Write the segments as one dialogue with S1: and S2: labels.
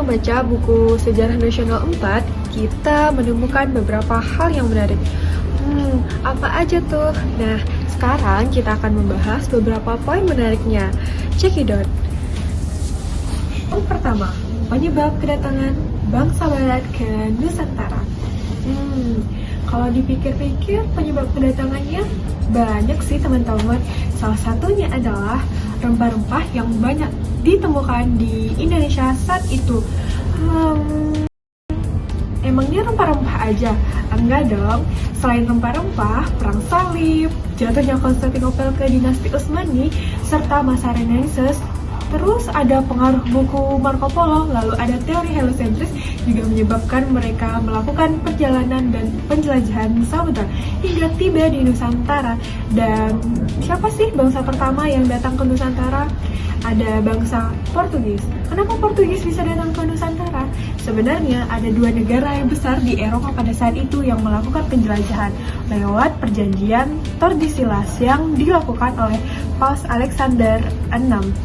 S1: membaca buku Sejarah Nasional 4, kita menemukan beberapa hal yang menarik. Apa aja tuh? Nah, sekarang kita akan membahas beberapa poin menariknya. Check it out. Yang pertama, penyebab kedatangan bangsa Barat ke Nusantara. Kalau dipikir-pikir, penyebab kedatangannya banyak sih teman-teman. Salah satunya adalah rempah-rempah yang banyak ditemukan di Indonesia saat itu. Emangnya rempah-rempah aja? Enggak dong. Selain rempah-rempah, perang salib, jatuhnya Konstantinopel ke dinasti Utsmani, serta masa Renaissance. Terus ada pengaruh buku Marco Polo, lalu ada teori heliocentris juga menyebabkan mereka melakukan perjalanan dan penjelajahan samudra hingga tiba di Nusantara. Dan siapa sih bangsa pertama yang datang ke Nusantara? Ada bangsa Portugis. Kenapa Portugis bisa datang ke Nusantara? Sebenarnya ada dua negara yang besar di Eropa pada saat itu yang melakukan penjelajahan lewat perjanjian Tordesillas yang dilakukan oleh Paus Alexander VI.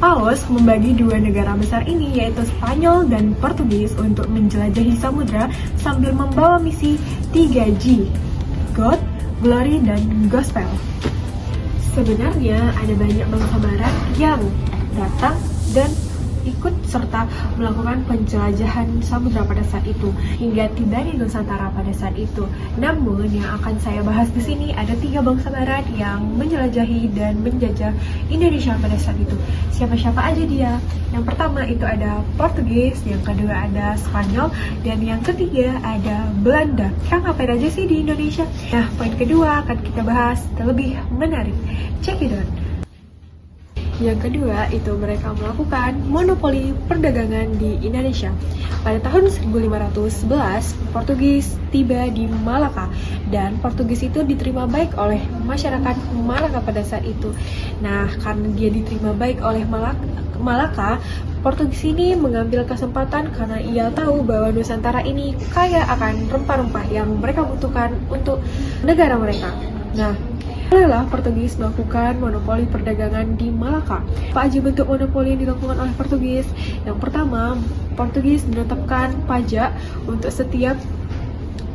S1: Paus membagi dua negara besar ini, yaitu Spanyol dan Portugis, untuk menjelajahi samudra sambil membawa misi 3G, God, Glory, dan Gospel. Sebenarnya ada banyak bangsa barat yang datang dan ikut serta melakukan penjelajahan samudra pada saat itu hingga tiba di Nusantara pada saat itu. Namun yang akan saya bahas di sini ada 3 bangsa barat yang menjelajahi dan menjajah Indonesia pada saat itu. Siapa-siapa aja dia? Yang pertama itu ada Portugis, yang kedua ada Spanyol, dan yang ketiga ada Belanda. Yang ngapain aja sih di Indonesia? Nah, poin kedua akan kita bahas terlebih menarik. Check it out. Yang kedua, itu mereka melakukan monopoli perdagangan di Indonesia. Pada tahun 1511, Portugis tiba di Malaka, dan Portugis itu diterima baik oleh masyarakat Malaka pada saat itu. Nah, karena dia diterima baik oleh Malaka, Portugis ini mengambil kesempatan karena ia tahu bahwa Nusantara ini kaya akan rempah-rempah yang mereka butuhkan untuk negara mereka. Nah, mulailah Portugis melakukan monopoli perdagangan di Malaka. Apa aja bentuk monopoli yang dilakukan oleh Portugis? Yang pertama, Portugis menetapkan pajak untuk setiap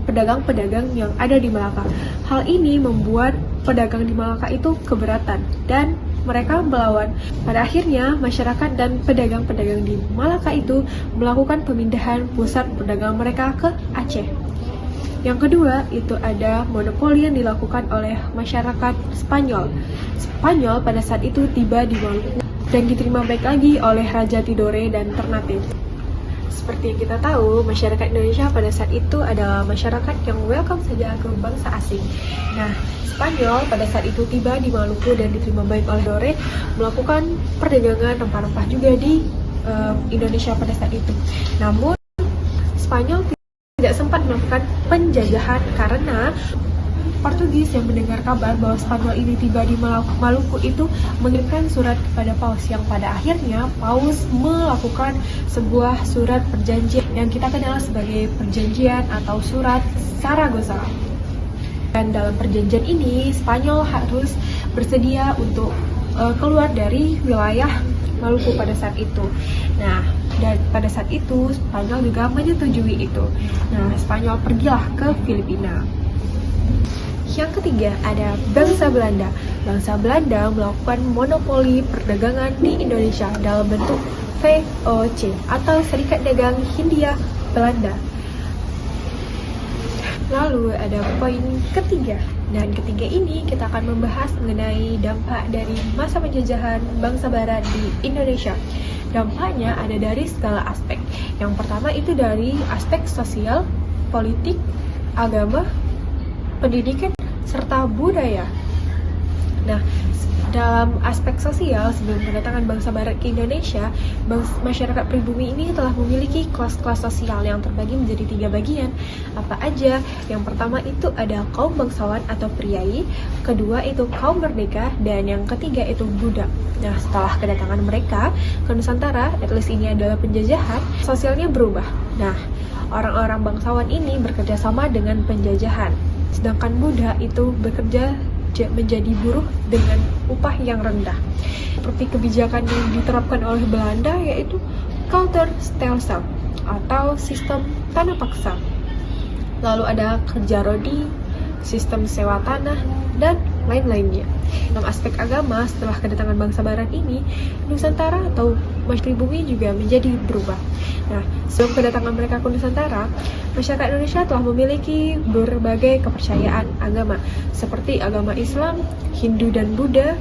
S1: pedagang-pedagang yang ada di Malaka. Hal ini membuat pedagang di Malaka itu keberatan dan mereka melawan. Pada akhirnya, masyarakat dan pedagang-pedagang di Malaka itu melakukan pemindahan pusat perdagangan mereka ke Aceh. Yang kedua, itu ada monopoli yang dilakukan oleh masyarakat Spanyol. Spanyol pada saat itu tiba di Maluku dan diterima baik lagi oleh Raja Tidore dan Ternate. Seperti yang kita tahu, masyarakat Indonesia pada saat itu adalah masyarakat yang welcome saja ke bangsa asing. Nah, Spanyol pada saat itu tiba di Maluku dan diterima baik oleh Tidore, melakukan perdagangan rempah-rempah juga di Indonesia pada saat itu. Namun, Spanyol tidak sempat melakukan penjajahan karena Portugis yang mendengar kabar bahwa Spanyol ini tiba di Maluku itu mengirimkan surat kepada Paus, yang pada akhirnya Paus melakukan sebuah surat perjanjian yang kita kenal sebagai perjanjian atau surat Saragossa. Dan dalam perjanjian ini Spanyol harus bersedia untuk keluar dari wilayah Maluku pada saat itu. Nah, dan pada saat itu Spanyol juga menyetujui itu. Nah, Spanyol pergilah ke Filipina. Yang ketiga ada bangsa Belanda. Bangsa Belanda melakukan monopoli perdagangan di Indonesia dalam bentuk VOC atau Serikat Dagang Hindia Belanda. Lalu ada poin ketiga, dan ketiga ini kita akan membahas mengenai dampak dari masa penjajahan bangsa barat di Indonesia. Dampaknya ada dari segala aspek. Yang pertama itu dari aspek sosial, politik, agama, pendidikan, serta budaya. Nah, dalam aspek sosial, sebelum kedatangan bangsa barat ke Indonesia, masyarakat pribumi ini telah memiliki kelas-kelas sosial yang terbagi menjadi 3 bagian. Apa aja? Yang pertama itu ada kaum bangsawan atau priai, kedua itu kaum merdeka, dan yang ketiga itu budak. Nah, setelah kedatangan mereka ke Nusantara, at least ini adalah penjajahan, sosialnya berubah. Nah, orang-orang bangsawan ini bekerja sama dengan penjajahan, sedangkan budak itu bekerja menjadi buruh dengan upah yang rendah. Seperti kebijakan yang diterapkan oleh Belanda, yaitu culture stelsel atau sistem tanah paksa. Lalu ada kerja rodi, sistem sewa tanah, dan lain-lainnya. Dalam aspek agama, setelah kedatangan bangsa barat ini, Nusantara atau pribumi juga menjadi berubah. Nah, sebelum kedatangan mereka ke Nusantara, masyarakat Indonesia telah memiliki berbagai kepercayaan agama, seperti agama Islam, Hindu, dan Buddha,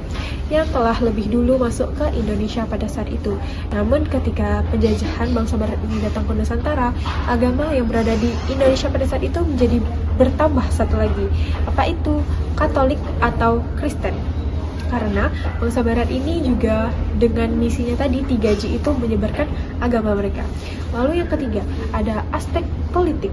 S1: yang telah lebih dulu masuk ke Indonesia pada saat itu. Namun ketika penjajahan bangsa barat ini datang ke Nusantara, agama yang berada di Indonesia pada saat itu menjadi bertambah satu lagi. Apa itu? Katolik atau Kristen. Karena bangsa barat ini juga dengan misinya tadi 3J itu menyebarkan agama mereka. Lalu yang ketiga, ada aspek politik.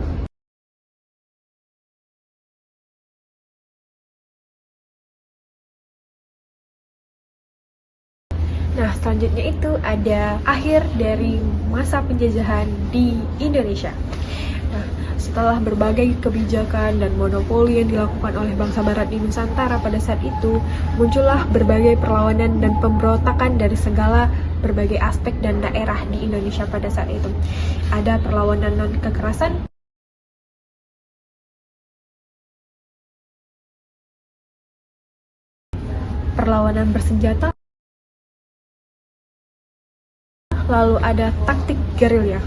S1: Nah, selanjutnya itu ada akhir dari masa penjajahan di Indonesia. Nah, setelah berbagai kebijakan dan monopoli yang dilakukan oleh bangsa barat di Nusantara pada saat itu, muncullah berbagai perlawanan dan pemberontakan dari segala berbagai aspek dan daerah di Indonesia pada saat itu. Ada perlawanan non-kekerasan, perlawanan bersenjata, lalu ada taktik gerilya.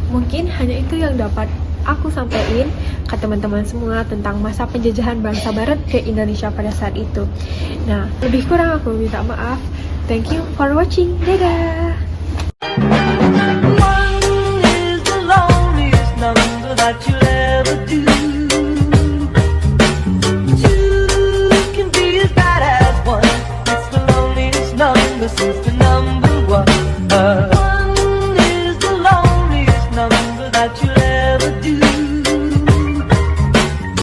S1: Mungkin hanya itu yang dapat aku sampaikan ke teman-teman semua tentang masa penjajahan bangsa barat ke Indonesia pada saat itu. Nah, lebih kurang aku minta maaf. Thank you for watching. Dadah!
S2: One is the loneliest number that you